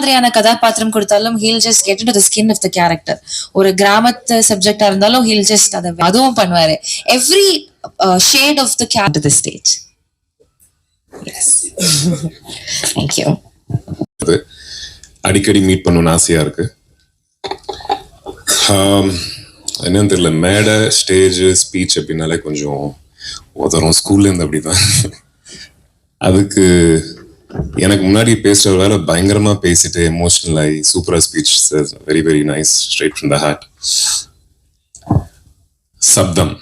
மாதிரியான கதாபாத்திரம் கொடுத்தாலும் he'll just get into the skin of the character. ஒரு கிராமத்து சப்ஜெக்டா இருந்தாலும் he'll just அதுவும் பண்ணுவாரு. Every shade of the character to the stage. Yes. Thank you. அடிக்கடி மீட் பண்ணணும்னு ஆசையா இருக்கு. என்னன்னு தெரியல, மேடை ஸ்டேஜ் ஸ்பீச் அப்படின்னாலே கொஞ்சம் உதறும். ஸ்கூல்ல இருந்து அப்படிதான். அதுக்கு எனக்கு முன்னாடி பேசுற வேலை பயங்கரமா பேசிட்டு எமோஷனல் ஆகி சூப்பரா speech. Very very nice, straight from the heart. சப்தம்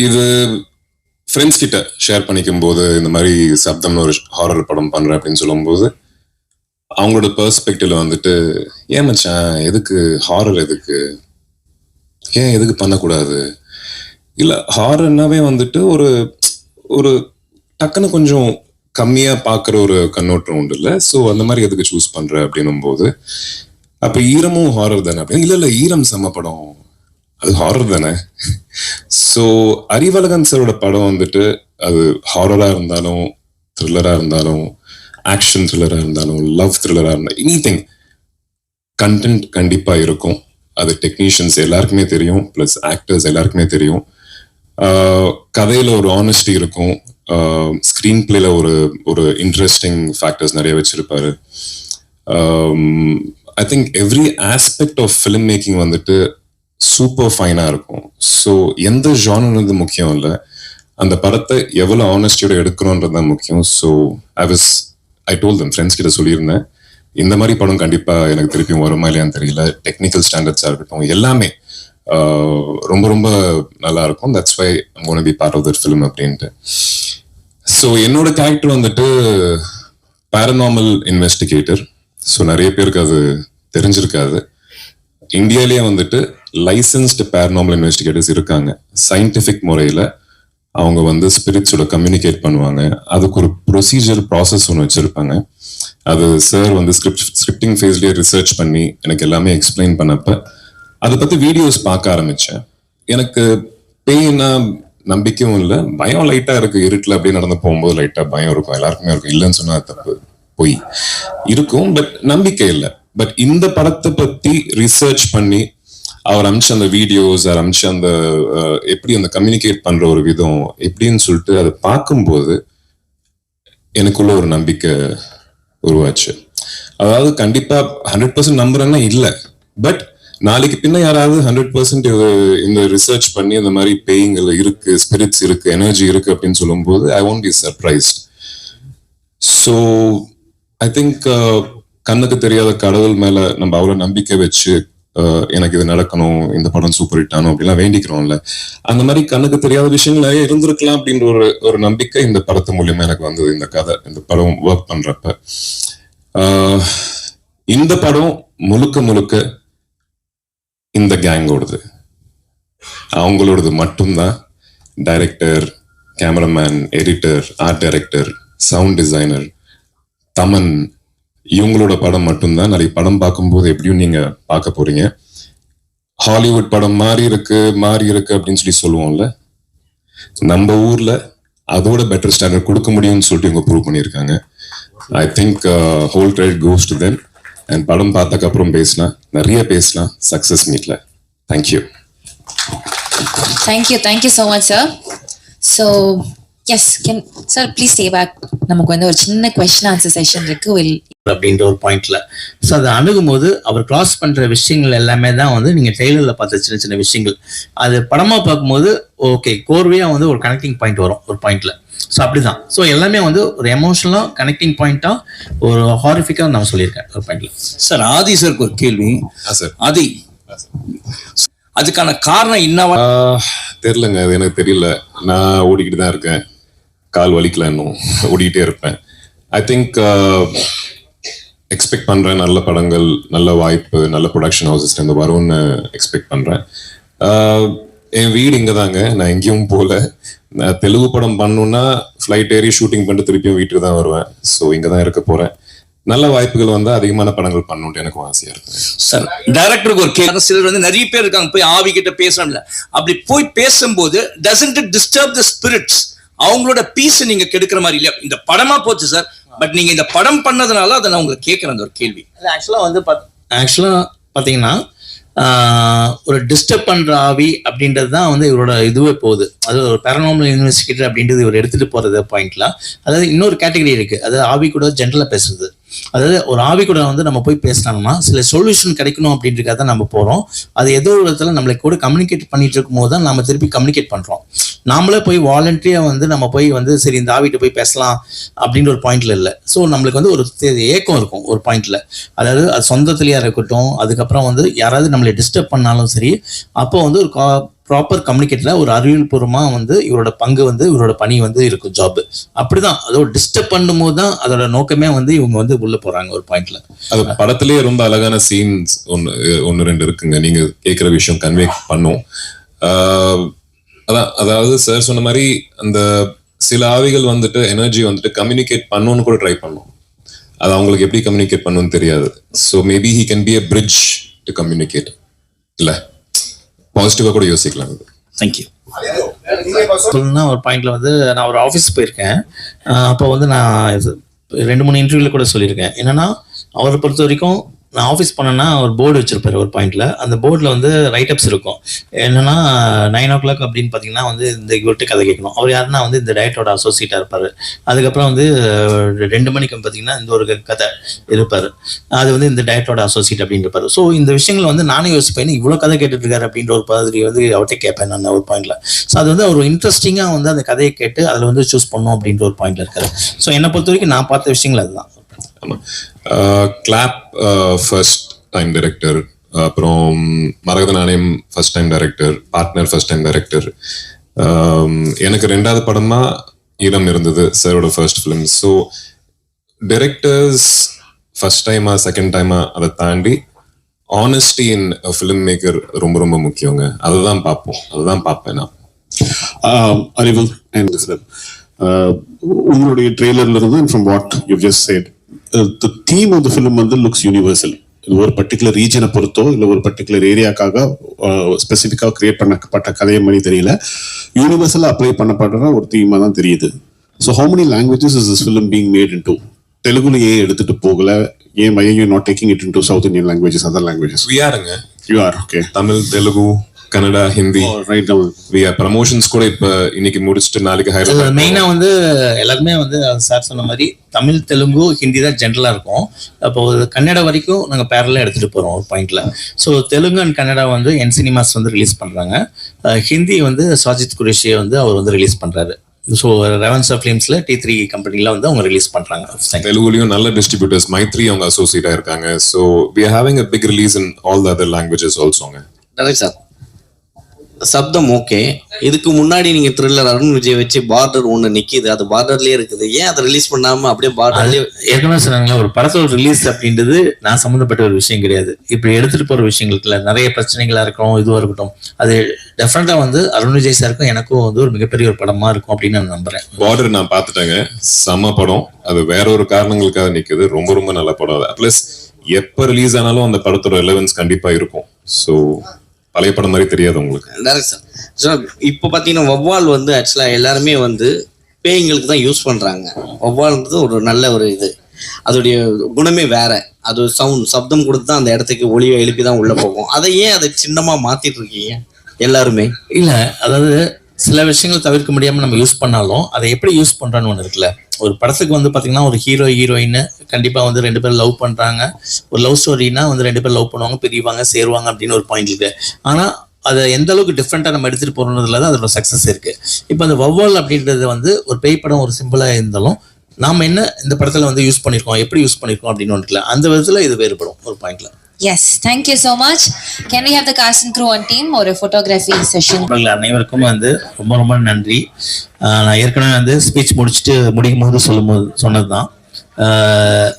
இது ஃப்ரெண்ட்ஸ் கிட்ட ஷேர் பண்ணிக்கும் போது இந்த மாதிரி சப்தம்னு ஒரு ஹாரர் படம் பண்றேன் அப்படின்னு சொல்லும்போது அவங்களோட பெர்ஸ்பெக்டிவ்ல வந்துட்டு, ஏன் மச்சான் எதுக்கு ஹாரர், எதுக்கு பண்ணக்கூடாது, இல்ல ஹாரர்னாவே வந்துட்டு ஒரு ஒரு டக்குன்னு கொஞ்சம் கம்மியா பாக்குற ஒரு கண்ணோட்டம் உண்டு இல்ல. ஸோ அந்த மாதிரி எதுக்கு சூஸ் பண்ற அப்படின்னும் போது, அப்ப ஈரமும் ஹாரர் தானே அப்படின்னு. இல்ல ஈரம் செம்ம படம், அது ஹாரர் தானே. ஸோ அறிவழகன் சாரோட படம் வந்துட்டு அது ஹாரரா இருந்தாலும் த்ரில்லரா இருந்தாலும் ஆக்ஷன் த்ரில்லரா இருந்தாலும் லவ் த்ரில்லரா இருந்தாலும் எனிதிங் கண்டென்ட் கண்டிப்பா இருக்கும். அது டெக்னீஷியன்ஸ் எல்லாருக்குமே தெரியும், பிளஸ் ஆக்டர்ஸ் எல்லாருக்குமே தெரியும். கதையில ஒரு ஆனஸ்டி இருக்கும், ஸ்கிரீன் பிளேல ஒரு இன்ட்ரெஸ்டிங் ஃபேக்டர்ஸ் நிறைய வச்சிருப்பாரு. I think every aspect of film making வந்துட்டு சூப்பர் ஃபைனா இருக்கும். ஸோ எந்த ஜானர்ன்றது முக்கியம் இல்லை, அந்த படத்தை எவ்வளவு ஆனஸ்டியோட எடுக்கணும்ன்றது தான் முக்கியம். So I told them, friends கிட்ட சொல்லியிருந்தேன், இந்த மாதிரி படம் கண்டிப்பா எனக்கு திருப்பியும் வருமா இல்லையான்னு தெரியல. டெக்னிக்கல் ஸ்டாண்டர்ட்ஸா இருக்கட்டும் எல்லாமே ரொம்ப ரொம்ப நல்லா இருக்கும். That's why I'm gonna be part of that film அப்படின்ட்டு. ஸோ என்னோட கேரக்டர் வந்துட்டு பேரநார்மல் இன்வெஸ்டிகேட்டர். ஸோ நிறைய பேருக்கு அது தெரிஞ்சிருக்காது. இந்தியாலேயே வந்துட்டு லைசன்ஸ்டு பேரநார்மல் இன்வெஸ்டிகேட்டர்ஸ் இருக்காங்க. சயின்டிஃபிக் முறையில அவங்க வந்து ஸ்பிரிட்ஸோட கம்யூனிகேட் பண்ணுவாங்க. அதுக்கு ஒரு ப்ரொசீஜர் ப்ராசஸ் ஒன்று வச்சிருப்பாங்க. அது சார் வந்து ஸ்கிரிப்டிங் ஃபேஸ்லயே ரிசர்ச் பண்ணி எனக்கு எல்லாமே எக்ஸ்பிளைன் பண்ணப்ப அதை பத்தி வீடியோஸ் பார்க்க ஆரம்பிச்சேன். எனக்கு பேய்னா நம்பிக்கையும் இல்லை, பயம் லைட்டா இருக்கு. இருட்டில் அப்படியே நடந்து போகும்போது லைட்டா பயம் இருக்கும், எல்லாருக்குமே இருக்கும். இல்லைன்னு சொன்னா தப்பு, பொய் இருக்கும், பட் நம்பிக்கை இல்லை. பட் இந்த படத்தை பத்தி ரிசர்ச் பண்ணி அவர் அமிச்ச அந்த வீடியோஸ், அவர் அமிச்ச அந்த எப்படி அந்த கம்யூனிகேட் பண்ற ஒரு விதம் எப்படின்னு சொல்லிட்டு அதை பார்க்கும்போது எனக்குள்ள ஒரு நம்பிக்கை உருவாச்சு. அதாவது கண்டிப்பா 100% நம்புறேன்னா இல்லை, பட் நாளைக்கு பின்ன யாராவது 100% இந்த ரிசர்ச் பண்ணி அந்த மாதிரி பேய்கள் இருக்கு, ஸ்பிரிட்ஸ் இருக்கு, எனர்ஜி இருக்கு அப்படின்னு சொல்லும்போது I won't be surprised. So I think கண்ணுக்கு தெரியாத கடவுள் மேல நம்ம அவ்வளவு நம்பிக்கை வச்சு எனக்கு இது நடக்கணும், இந்த படம் சூப்பர் ஹிட் ஆனும் அப்படிலாம் வேண்டிக்கிறோம்ல, அந்த மாதிரி கண்ணுக்கு தெரியாத விஷயங்கள் நிறைய இருந்திருக்கலாம் அப்படின்ற ஒரு நம்பிக்கை இந்த படத்து மூலியமா எனக்கு வந்தது. இந்த கதை, இந்த படம் ஒர்க் பண்றப்ப இந்த படம் முழுக்க முழுக்க இந்த கேங்கோடது, அவங்களோடது மட்டும்தான். Director, cameraman, editor, art director, sound designer, Thaman, இவங்களோட படம் மட்டும்தான். நாளைக்கு படம் பார்க்கும்போது எப்படியும் நீங்க பார்க்க போறீங்க. ஹாலிவுட் படம் மாறி இருக்கு அப்படின்னு சொல்லி சொல்லுவோம்ல, நம்ம ஊர்ல அதோட பெட்டர் ஸ்டாண்டர்ட் கொடுக்க முடியும்னு சொல்லிட்டு இவங்க ப்ரூவ் பண்ணியிருக்காங்க. I think whole credit goes to them. And படம் பார்த்ததுக்கு அப்புறம் நிறைய பேசலாம் சக்சஸ் மீட்ல. Thank you. Thank you so much sir. So yes can sir please stay back. நமக்கு வந்து ஒரு சின்ன கொஸ்டின் ஆன்சர் செஷன் இருக்கு அப்படின்ற ஒரு பாயிண்ட்ல. ஸோ அதை அணுகும் போது அவர் கிராஸ் பண்ற விஷயங்கள் எல்லாமே தான் வந்து நீங்க ட்ரெய்லர்ல பார்த்த சின்ன சின்ன விஷயங்கள், அது படமா பார்க்கும்போது ஓகே கோர்வையா வந்து ஒரு கனெக்டிங் பாயிண்ட் வரும் ஒரு பாயிண்ட்ல. ஸோ அப்படிதான். ஸோ எல்லாமே வந்து ஒரு எமோஷனலா கனெக்டிங் பாயிண்டா ஒரு ஹாரிஃபிக்கா நான் சொல்லியிருக்கேன் ஒரு பாயிண்ட்ல. சார் ஆதி சாருக்கு ஒரு கேள்வி. ஆதி, அதுக்கான காரணம் என்னவா தெரியலங்க, அது எனக்கு தெரியல. நான் ஓடிக்கிட்டு தான் இருக்கேன், கால் வலிக்கல, இன்னும் ஓடிக்கிட்டே இருப்பேன். ஐ திங்க் எக்ஸ்பெக்ட் பண்றேன் நல்ல படங்கள், நல்ல வாய்ப்பு, நல்ல ப்ரொடக்ஷன் ஹவுசஸ் இருந்து வரும்னு எக்ஸ்பெக்ட் பண்றேன். என் வீடு இங்கே தாங்க, நான் எங்கேயும் போல. நான் தெலுங்கு படம் பண்ணணும்னா ஃப்ளைட் ஏறி ஷூட்டிங் பண்ணிட்டு திருப்பியும் வீட்டுக்கு தான் வருவேன். ஸோ இங்கே தான் இருக்க போறேன். நல்ல வாய்ப்புகள் வந்து அதிகமான படங்கள் பண்ணணும்னு எனக்கு ஆசையா இருக்கு. சார் டைரக்டருக்கு ஒரு கேள்வி. சிலர் வந்து நிறைய பேர் இருக்காங்க, போய் ஆவி கிட்ட பேசணும்ல, அப்படி போய் பேசும்போது doesn't it disturb the spirits, அவங்களோட பீஸ் நீங்க கெடுக்கிற மாதிரி இல்லையா? இந்த படமா போச்சு சார், பட் நீங்க இந்த படம் பண்ணதுனால அதை நான் உங்களுக்கு கேட்கறேன் அந்த ஒரு கேள்வி. ஆக்சுவலா பாத்தீங்கன்னா ஒரு டிஸ்டர்ப் பண்ற ஆவி அப்படின்றது தான் வந்து இவரோட இதுவே போகுது. அது ஒரு பேரநார்மல் இன்வெஸ்டிகேட்டர் அப்படின்றது இவர் எடுத்துட்டு போறது பாயிண்ட்ல. அதாவது இன்னொரு கேட்டகரி இருக்கு, அதாவது ஆவி கூட ஜென்ரலா பேசுறது. அதாவது ஒரு ஆவி கூட வந்து நம்ம போய் பேசினோம்னா சில சொல்யூஷன் கிடைக்கணும் அப்படின்றதுக்காக தான் நம்ம போறோம். அது ஏதோ ஒரு விதத்துல நம்மளை கூட கம்யூனிகேட் பண்ணிட்டு இருக்கும் போது தான் நம்ம திருப்பி கம்யூனிகேட் பண்றோம். நாமளே போய் வாலண்டரியா வந்து நம்ம போய் வந்து சரி இந்த ஆவிட்ட போய் பேசலாம் அப்படின்ற ஒரு பாயிண்ட்ல இல்லை. ஸோ நம்மளுக்கு வந்து ஒரு ஏக்கம் இருக்கும் ஒரு பாயிண்ட்ல. அதாவது அது சொந்தத்திலேயா இருக்கட்டும், அதுக்கப்புறம் வந்து யாராவது நம்மளை டிஸ்டர்ப் பண்ணாலும் சரி, அப்போ வந்து ஒரு ப்ராப்பர் கம்யூனிகேட்ல ஒரு அறிவியல் பூர்வமா வந்து இவரோட பங்கு வந்து இவரோட பணி வந்து இருக்கும், ஜாப் அப்படிதான். அதோட டிஸ்டர்ப் பண்ணும் போது தான் அதோட நோக்கமே வந்து இவங்க வந்து உள்ள போறாங்க ஒரு பாயிண்ட்ல. அது படத்திலேயே ரொம்ப அழகான சீன்ஸ் ஒன்னு ரெண்டு இருக்குங்க, நீங்க கேட்கிற விஷயம் கன்வே பண்ணும். அதான், அதாவது சார் சொன்ன மாதிரி அந்த சில ஆவிகள் வந்துட்டு எனர்ஜி வந்துட்டு கம்யூனிகேட் பண்ணணும்னு கூட ட்ரை பண்ணும். அது அவங்களுக்கு எப்படி கம்யூனிகேட் பண்ணணும்னு தெரியாது. So maybe he can be a bridge to communicate. இல்ல பாசிட்டிவா கூட யோசிக்கலாம். தேங்க்யூ. சொல்லணும்னா ஒரு பாயிண்ட்ல வந்து நான் ஒரு ஆஃபீஸ் போயிருக்கேன். அப்போ வந்து நான் 2-3 இன்டர்வியூல கூட சொல்லியிருக்கேன். என்னன்னா அவரை பொறுத்த வரைக்கும் நான் ஆஃபீஸ் பண்ணேன்னா ஒரு போர்டு வச்சிருப்பாரு ஒரு பாயிண்ட்ல. அந்த போர்டில் வந்து ரைட்டப்ஸ் இருக்கும். என்னன்னா 9 o'clock அப்படின்னு பார்த்தீங்கன்னா வந்து இந்த இவர்கிட்ட கதை கேட்கணும். அவர் யாருன்னா வந்து இந்த டயட்டோட அசோசியேட்டாக இருப்பார். அதுக்கப்புறம் வந்து 2 மணிக்கு பார்த்தீங்கன்னா இந்த ஒரு கதை இருப்பார். அது வந்து இந்த டயட்டோட அசோசியேட் அப்படின்னு இருப்பார். ஸோ இந்த விஷயங்கள் வந்து நானே யோசிப்பேன், இவ்வளோ கதை கேட்டுட்டு இருக்காரு அப்படின்ற ஒரு மாதிரி வந்து அவர்கிட்ட கேட்பேன் நான் ஒரு பாயிண்ட்ல. ஸோ அது வந்து ஒரு இன்ட்ரெஸ்டிங்காக வந்து அந்த கதையை கேட்டு அதில் வந்து சூஸ் பண்ணும் அப்படின்ற ஒரு பாயிண்ட்ல இருக்காரு. ஸோ என்னை பொறுத்த வரைக்கும் நான் பார்த்த விஷயங்கள் அதுதான். கிளாப் ஃபர்ஸ்ட் டைம் டைரக்டர், அப்புறம் மரகத நாணயம் first time director, partner first time director. எனக்கு 2வது படமா ஈரம் இருந்தது, சாரோட first film. So directors first டைமா செகண்ட் டைமா அதை தாண்டி ஆனஸ்டி இன் ஃபிலிம் மேக்கர் ரொம்ப ரொம்ப முக்கியங்க. அதுதான் பார்ப்பேன் நான். அறிவு அண்ட் உங்களுடைய ட்ரெய்லர்ல இருந்து and from what you've just said, the theme of the film வந்து looks universal. இது ஒரு பர்டிகுலர் ரீஜனை பொறுத்தோ இல்லை ஒரு பர்டிகுலர் ஏரியாக்காக ஸ்பெசிஃபிக்காக கிரியேட் பண்ணப்பட்ட கதையை மாதிரி தெரியல, யூனிவர்சலாக அப்ளை பண்ணப்படுற ஒரு தீமாக தான் தெரியுது. So how many languages is this film being made into? தெலுங்குல ஏன் எடுத்துட்டு போகல? ஏன் why are you not taking it into South Indian languages, other languages? We are-ங்க. You are, okay. Tamil, Telugu, Kannada, Hindi. Right now we are promotions கூட இப்ப இன்னைக்கு முடிச்சுட்டு நாளைக்கு ஹைதராபாத். மெயினா வந்து எல்லாருமே வந்து சார் சொன்ன மாதிரி தமிழ், தெலுங்கு, ஹிந்தி தான் ஜென்ரலா இருக்கும். அப்போ கன்னடா வரைக்கும் நாங்கள் பேரலா எடுத்துட்டு போறோம் ஒரு பாயிண்ட்ல. ஸோ தெலுங்கு அண்ட் கன்னடா வந்து என் சினிமாஸ் வந்து ரிலீஸ் பண்றாங்க. ஹிந்தி வந்து சாஜித் குரேஷியை வந்து அவர் வந்து ரிலீஸ் பண்றாரு. ஸோ ரெவன்சா ஃபிலிம்ஸ்ல T3 கம்பெனில வந்து அவங்க ரிலீஸ் பண்றாங்க. தெலுங்குலயும் நல்ல டிஸ்ட்ரிபியூட்டர்ஸ் மைத்ரி அவங்க அசோசியேட்டா இருக்காங்க. So we are having a big release in all the other languages also-ங்க. Correct sir. சப்தம் ஓகே. இதுக்கு முன்னாடி நீங்க த்ரில்லர் அருண் விஜய் வச்சு பார்டர் ஒண்ணு நிக்குது, அது பார்டர்லயே இருக்குது. ஏன் அதை ரிலீஸ் பண்ணாம அப்படியே பார்டர்லயே? ஏற்கனவே சொன்னாங்களா, ஒரு படத்தோட ரிலீஸ் அப்படின்றது நான் சம்மந்தப்பட்ட ஒரு விஷயம் கிடையாது. இப்படி எடுத்துட்டு போற விஷயங்களுக்குல நிறைய பிரச்சனைகளா இருக்கும், இதுவா இருக்கட்டும், அது டெஃபினட்டா வந்து அருண் விஜய் சாருக்கும் எனக்கும் வந்து ஒரு மிகப்பெரிய ஒரு படமா இருக்கும் அப்படின்னு நான் நம்புறேன். பார்டர் நான் பார்த்துட்டேங்க, செம்ம படம். அது வேற ஒரு காரணங்களுக்காக நிக்குது. ரொம்ப ரொம்ப நல்ல படம். பிளஸ் எப்ப ரிலீஸ் ஆனாலும் அந்த படத்தோட ரெலவன்ஸ் கண்டிப்பா இருக்கும். ஸோ பழைய படம் மாதிரி தெரியாது உங்களுக்கு. Direct sir. இப்போ பார்த்தீங்கன்னா வவ்வால் வந்து ஆக்சுவலாக எல்லாருமே வந்து பேய்களுக்கு தான் யூஸ் பண்ணுறாங்க. வவ்வால்ன்றது ஒரு நல்ல ஒரு இது, அதோடைய குணமே வேற. அது சப்தம் கொடுத்து தான் அந்த இடத்துக்கு ஒளியை எழுப்பி தான் உள்ளே போகும். அதை ஏன் அதை சின்னமாக மாற்றிட்டு இருக்கீங்க எல்லாருமே? இல்லை, அதாவது சில விஷயங்கள் தவிர்க்க முடியாமல் நம்ம யூஸ் பண்ணாலும் அதை எப்படி யூஸ் பண்ணுறோன்னு ஒன்று இருக்குல்ல. ஒரு படத்துக்கு வந்து பார்த்தீங்கன்னா ஒரு ஹீரோ ஹீரோயின் கண்டிப்பாக வந்து 2 பேர் லவ் பண்ணுறாங்க. ஒரு லவ் ஸ்டோரினா வந்து 2 பேர் லவ் பண்ணுவாங்க, பிரிவாங்க, சேருவாங்க அப்படின்னு ஒரு பாயிண்ட் இருக்கு. ஆனால் அதை எந்த அளவுக்கு டிஃப்ரெண்ட்டாக நம்ம எடுத்துகிட்டு போகிறதுல தான் அதோட சக்ஸஸ் இருக்குது. இப்போ அந்த வவ்வால் அப்படின்றது வந்து ஒரு பேய் படம் ஒரு சிம்பிளாக இருந்தாலும் நாம் என்ன இந்த படத்தில் வந்து யூஸ் பண்ணியிருக்கோம், எப்படி யூஸ் பண்ணியிருக்கோம் அப்படின்னு ஒன்று இருக்குல்ல, அந்த விதத்தில் இது வேறுபடும் ஒரு பாயிண்ட்ல. Yes, thank you so much. Can we have the cast and crew on team or a photography session? அனைவருக்கும் வந்து ரொம்ப ரொம்ப நன்றி. நான் ஏற்கனவே வந்து ஸ்பீச் முடிக்கும் போது சொன்னது தான்,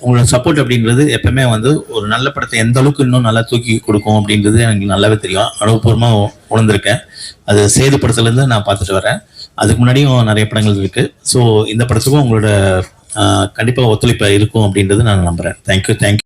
உங்களோட சப்போர்ட் அப்படின்றது எப்பவுமே வந்து ஒரு நல்ல படத்தை எந்த அளவுக்கு இன்னும் நல்லா தூக்கி கொடுக்கும் அப்படின்றது எனக்கு நல்லாவே தெரியும். அனுபவபூர்வமாக உணர்ந்திருக்கேன். அது சேது படத்துலேருந்து நான் பார்த்துட்டு வரேன். அதுக்கு முன்னாடியும் நிறைய படங்கள் இருக்குது. ஸோ இந்த படத்துக்கும் உங்களோட கண்டிப்பாக ஒத்துழைப்பு இருக்கும் அப்படின்றது நான் நம்புகிறேன். தேங்க்யூ.